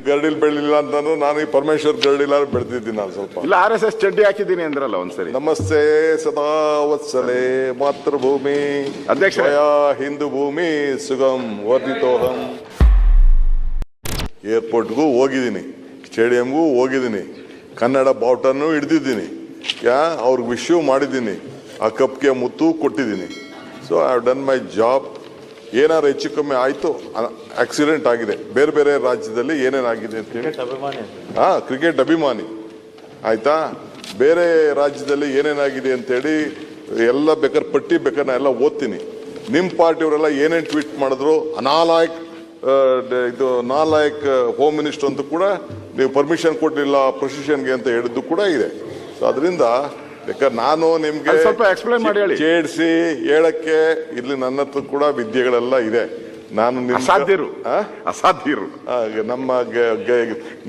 ಗರಡಿಲ್ ಬೆಳಿಲ್ಲ ಅಂತಾನು ನಾನು ಈ ಪರಮೇಶ್ವರ್ ಗರಡಿಲ್ಲ ಬೆಳೆದಿದ್ದೀನಿ ನಾನು ಸ್ವಲ್ಪ ಇಲ್ಲ RSS ಚಡ್ಡಿ ಹಾಕಿದ್ದೀನಿ ಅಂದ್ರಲ್ಲ ಒಂದ್ಸರಿ. ನಮಸ್ತೆ ಸದಾ ವತ್ಸಲೆ ಮಾತೃಭೂಮಿ ಅಧ್ಯಕ್ಷ ಹಿಂದೂ ಭೂಮಿ ಸುಗಮ್ ವರ್ಧಿತೋಹಂ. ಏರ್ಪೋರ್ಟ್ಗೂ ಹೋಗಿದ್ದೀನಿ, ಸ್ಟೇಡಿಯಂಗೂ ಹೋಗಿದ್ದೀನಿ, ಕನ್ನಡ ಬಾವುಟನೂ ಹಿಡ್ದಿದ್ದೀನಿ, ಅವ್ರಿಗೆ ವಿಶ್ಯೂ ಮಾಡಿದ್ದೀನಿ, ಆ ಕಪ್ಗೆ ಮುತ್ತು ಕೊಟ್ಟಿದ್ದೀನಿ. So I have done my job. ಏನಾರು ಹೆಚ್ಚು ಕಮ್ಮಿ ಆಯಿತು, ಆಕ್ಸಿಡೆಂಟ್ ಆಗಿದೆ, ಬೇರೆ ಬೇರೆ ರಾಜ್ಯದಲ್ಲಿ ಏನೇನಾಗಿದೆ ಅಂತ ಹೇಳಿ ಕ್ರಿಕೆಟ್ ಅಭಿಮಾನಿ ಆಯ್ತಾ, ಬೇರೆ ರಾಜ್ಯದಲ್ಲಿ ಏನೇನಾಗಿದೆ ಅಂತೇಳಿ ಎಲ್ಲ ಬೇಕಾದ್ರೆ ಪಟ್ಟಿ ಬೇಕಾದ್ರೆ ನಾ ಎಲ್ಲ ಓದ್ತೀನಿ. ನಿಮ್ಮ ಪಾರ್ಟಿಯವರೆಲ್ಲ ಏನೇನು ಟ್ವೀಟ್ ಮಾಡಿದ್ರು, ನಾಲಾಯಕ್ ಹೋಮ್ ಮಿನಿಸ್ಟರ್ ಅಂತ ಕೂಡ ನೀವು ಪರ್ಮಿಷನ್ ಕೊಡಲಿಲ್ಲ ಪ್ರೊಸಿಷನ್ಗೆ ಅಂತ ಹೇಳಿದ್ದು ಕೂಡ ಇದೆ. ಸೊ ಅದರಿಂದ ಬೇಕಾದ್ರೆ ನಾನು ನಿಮ್ಗೆ ಸ್ವಲ್ಪ ಎಕ್ಸ್ಪ್ಲೈನ್ ಮಾಡಿ ಹೇಳಿ. ಚೇಡ್ಸಿ ಹೇಳಕ್ಕೆ ಇಲ್ಲಿ ನನ್ನ ಹತ್ರ ಕೂಡ ವಿದ್ಯೆಗಳೆಲ್ಲ ಇದೆ. ನಾನು ಅಸಾಧ್ಯರು ನಮ್ಮ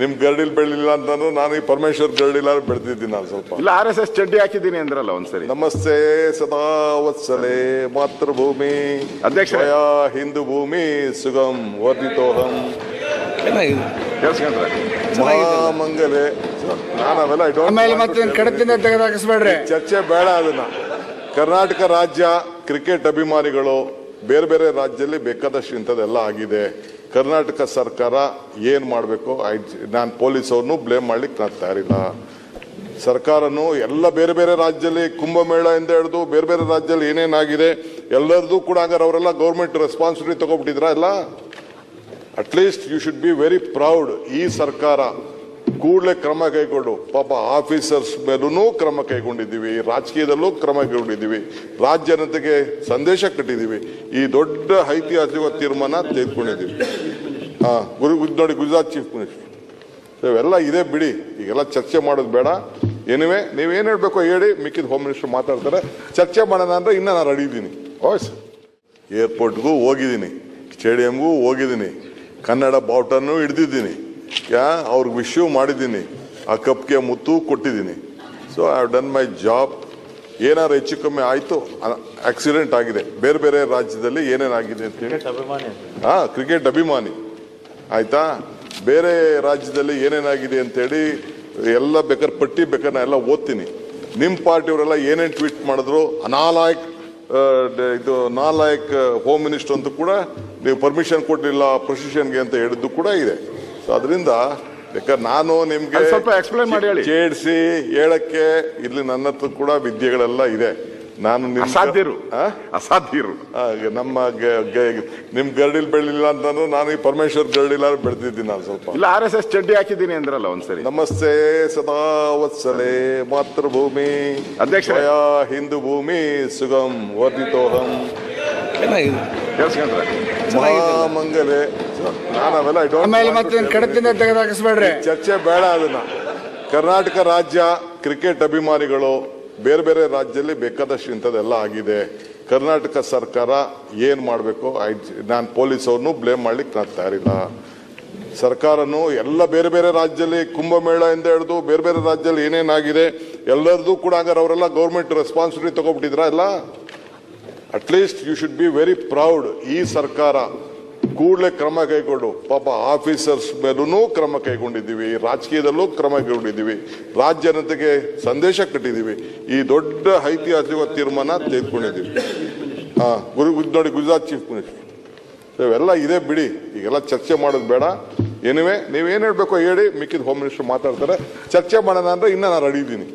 ನಿಮ್ ಗರಡಿಲ್ ಬೆಳಿಲ್ಲ ಅಂತಾನು ನಾನು ಈ ಪರಮೇಶ್ವರ್ ಗರಡಿಲ್ಲ ಬೆಳೆದಿದ್ದೀನಿ ನಾನು ಸ್ವಲ್ಪ ಇಲ್ಲ RSS ಚಡ್ಡಿ ಹಾಕಿದ್ದೀನಿ ಅಂದ್ರಲ್ಲ ಒಂದ್ಸರಿ. ನಮಸ್ತೆ ಸದಾ ವತ್ಸಲೆ ಮಾತೃಭೂಮಿ ಅಧ್ಯಕ್ಷ ಹಿಂದೂ ಭೂಮಿ ಸುಗಮ್ ವರ್ಧಿತೋಹಂ. ಮಹಾಮಂಗಲೆ ನಾನು ಅವೆಲ್ಲ ಚರ್ಚೆ ಬೇಡ. ಅದನ್ನ ಕರ್ನಾಟಕ ರಾಜ್ಯ ಕ್ರಿಕೆಟ್ ಅಭಿಮಾನಿಗಳು ಬೇರೆ ಬೇರೆ ರಾಜ್ಯದಲ್ಲಿ ಬೇಕಾದಷ್ಟು ಇಂಥದ್ದೆಲ್ಲ ಆಗಿದೆ. ಕರ್ನಾಟಕ ಸರ್ಕಾರ ಏನ್ ಮಾಡಬೇಕು, ನಾನು ಪೊಲೀಸವ್ರನ್ನು ಬ್ಲೇಮ್ ಮಾಡ್ಲಿಕ್ಕೆ ನಾನು ತಯಾರಿಲ್ಲ. ಸರ್ಕಾರನು ಎಲ್ಲ ಬೇರೆ ಬೇರೆ ರಾಜ್ಯದಲ್ಲಿ ಕುಂಭಮೇಳ ಇಂದ ಹಿಡಿದು ಬೇರೆ ಬೇರೆ ರಾಜ್ಯದಲ್ಲಿ ಏನೇನಾಗಿದೆ ಎಲ್ಲರದ್ದು ಕೂಡ ಹಂಗಾರೆ ಅವರೆಲ್ಲ ಗೌರ್ಮೆಂಟ್ ರೆಸ್ಪಾನ್ಸಿಬಿಲಿಟಿ ತಗೊಬಿಟ್ಟಿದ್ರ ಎಲ್ಲ. At least you should be very proud. ಈ ಸರ್ಕಾರ ಕೂಡಲೇ ಕ್ರಮ ಕೈಗೊಂಡು, ಪಾಪ ಆಫೀಸರ್ಸ್ ಮೇಲೂ ಕ್ರಮ ಕೈಗೊಂಡಿದ್ದೀವಿ, ರಾಜಕೀಯದಲ್ಲೂ ಕ್ರಮ ಕೈಗೊಂಡಿದ್ದೀವಿ, ರಾಜ್ಯ ಜನತೆಗೆ ಸಂದೇಶ ಕಟ್ಟಿದ್ದೀವಿ, ಈ ದೊಡ್ಡ ಐತಿಹಾಸಿಕ ತೀರ್ಮಾನ ತೆಗೆದುಕೊಂಡಿದ್ದೀವಿ. ನೋಡಿ ಗುಜರಾತ್ ಚೀಫ್ ಮಿನಿಸ್ಟರ್ ಇವೆಲ್ಲ ಇದೆ ಬಿಡಿ, ಈಗೆಲ್ಲ ಚರ್ಚೆ ಮಾಡೋದು ಬೇಡ. ಏನಿವೆ ನೀವೇನು ಹೇಳ್ಬೇಕು ಹೇಳಿ, ಮಿಕ್ಕಿದ ಹೋಮ್ ಮಿನಿಸ್ಟರ್ ಮಾತಾಡ್ತಾರೆ. ಚರ್ಚೆ ಮಾಡೋಣ ಅಂದ್ರೆ ಇನ್ನ ನಾನು ರೆಡಿ ಇದ್ದೀನಿ. ಏರ್ಪೋರ್ಟ್ಗೂ ಹೋಗಿದ್ದೀನಿ, ಸ್ಟೇಡಿಯಂಗೂ ಹೋಗಿದ್ದೀನಿ, ಕನ್ನಡ ಬಾವುಟನೂ ಹಿಡ್ದಿದ್ದೀನಿ, ಅವ್ರಿಗೆ ವಿಶ್ಯೂ ಮಾಡಿದ್ದೀನಿ, ಆ ಕಪ್ಗೆ ಮುತ್ತು ಕೊಟ್ಟಿದ್ದೀನಿ. So I have done my job. ಏನಾರು ಹೆಚ್ಚು ಕಮ್ಮಿ ಆಯಿತು, ಆಕ್ಸಿಡೆಂಟ್ ಆಗಿದೆ, ಬೇರೆ ಬೇರೆ ರಾಜ್ಯದಲ್ಲಿ ಏನೇನಾಗಿದೆ ಅಂತ ಹೇಳಿ ಕ್ರಿಕೆಟ್ ಅಭಿಮಾನಿ ಆಯ್ತಾ, ಬೇರೆ ರಾಜ್ಯದಲ್ಲಿ ಏನೇನಾಗಿದೆ ಅಂತೇಳಿ ಎಲ್ಲ ಬೇಕಾದ್ರೆ ಪಟ್ಟಿ ಬೇಕಾದ್ರೆ ನಾ ಎಲ್ಲ ಓದ್ತೀನಿ. ನಿಮ್ಮ ಪಾರ್ಟಿಯವರೆಲ್ಲ ಏನೇನು ಟ್ವೀಟ್ ಮಾಡಿದ್ರು, ನಾಲಾಯಕ್ ಹೋಮ್ ಮಿನಿಸ್ಟರ್ ಅಂತ ಕೂಡ ನೀವು ಪರ್ಮಿಷನ್ ಕೊಡಲಿಲ್ಲ ಪ್ರೊಸಿಷನ್ಗೆ ಅಂತ ಹೇಳಿದ್ದು ಕೂಡ ಇದೆ. ಸೊ ಅದರಿಂದ ಬೇಕಾದ್ರೆ ನಾನು ನಿಮ್ಗೆ ಸ್ವಲ್ಪ ಎಕ್ಸ್ಪ್ಲೈನ್ ಮಾಡಿ ಹೇಳಿ. ಚೇಡ್ಸಿ ಹೇಳಕ್ಕೆ ಇಲ್ಲಿ ನನ್ನ ಹತ್ರ ಕೂಡ ವಿದ್ಯೆಗಳೆಲ್ಲ ಇದೆ. ನಾನು ಅಸಾಧ್ಯರು ನಮ್ಮ ನಿಮ್ ಗರಡಿಲ್ ಬೆಳಿಲ್ಲ ಅಂತಾನು ನಾನು ಈ ಪರಮೇಶ್ವರ್ ಗರಡಿಲ್ಲ ಬೆಳೆದಿದ್ದೀನಿ ನಾನು ಸ್ವಲ್ಪ ಇಲ್ಲ RSS ಚಡ್ಡಿ ಹಾಕಿದ್ದೀನಿ ಅಂದ್ರಲ್ಲ ಒಂದ್ಸರಿ. ನಮಸ್ತೆ ಸದಾ ವತ್ಸಲೆ ಮಾತೃಭೂಮಿ ಅಧ್ಯಕ್ಷ ಹಿಂದೂ ಭೂಮಿ ಸುಗಮ್ ವರ್ಧಿತೋಹಂ. ಮಹಾಮಂಗಲೆ ನಾನು ಅವೆಲ್ಲ ಚರ್ಚೆ ಬೇಡ. ಅದನ್ನ ಕರ್ನಾಟಕ ರಾಜ್ಯ ಕ್ರಿಕೆಟ್ ಅಭಿಮಾನಿಗಳು ಬೇರೆ ಬೇರೆ ರಾಜ್ಯದಲ್ಲಿ ಬೇಕಾದಷ್ಟು ಇಂಥದ್ದೆಲ್ಲ ಆಗಿದೆ. ಕರ್ನಾಟಕ ಸರ್ಕಾರ ಏನ್ ಮಾಡಬೇಕು, ನಾನು ಪೊಲೀಸವ್ರನ್ನು ಬ್ಲೇಮ್ ಮಾಡ್ಲಿಕ್ಕೆ ನಾನು ತಯಾರಿಲ್ಲ. ಸರ್ಕಾರನು ಎಲ್ಲ ಬೇರೆ ಬೇರೆ ರಾಜ್ಯದಲ್ಲಿ ಕುಂಭಮೇಳ ಇಂದ ಹಿಡಿದು ಬೇರೆ ಬೇರೆ ರಾಜ್ಯದಲ್ಲಿ ಏನೇನಾಗಿದೆ ಎಲ್ಲರದ್ದು ಕೂಡ ಹಂಗಾರೆ ಅವರೆಲ್ಲ ಗೌರ್ಮೆಂಟ್ ರೆಸ್ಪಾನ್ಸಿಬಿಲಿಟಿ ತಗೊಬಿಟ್ಟಿದ್ರ ಎಲ್ಲ. At least you should be very proud. ಈ ಸರ್ಕಾರ ಕೂಡಲೇ ಕ್ರಮ ಕೈಗೊಂಡು, ಪಾಪ ಆಫೀಸರ್ಸ್ ಮೇಲೂ ಕ್ರಮ ಕೈಗೊಂಡಿದ್ದೀವಿ, ರಾಜಕೀಯದಲ್ಲೂ ಕ್ರಮ ಕೈಗೊಂಡಿದ್ದೀವಿ, ರಾಜ್ಯ ಜನತೆಗೆ ಸಂದೇಶ ಕಟ್ಟಿದ್ದೀವಿ, ಈ ದೊಡ್ಡ ಐತಿಹಾಸಿಕ ತೀರ್ಮಾನ ತೆಗೆದುಕೊಂಡಿದ್ದೀವಿ. ನೋಡಿ ಗುಜರಾತ್ ಚೀಫ್ ಮಿನಿಸ್ಟರ್ ಇವೆಲ್ಲ ಇದೆ ಬಿಡಿ, ಈಗೆಲ್ಲ ಚರ್ಚೆ ಮಾಡೋದು ಬೇಡ. ಏನಿವೆ ನೀವೇನು ಹೇಳ್ಬೇಕು ಹೇಳಿ, ಮಿಕ್ಕಿದ ಹೋಮ್ ಮಿನಿಸ್ಟರ್ ಮಾತಾಡ್ತಾರೆ. ಚರ್ಚೆ ಮಾಡೋಣ ಅಂದ್ರೆ ಇನ್ನ ನಾನು ರೆಡಿ ಇದ್ದೀನಿ.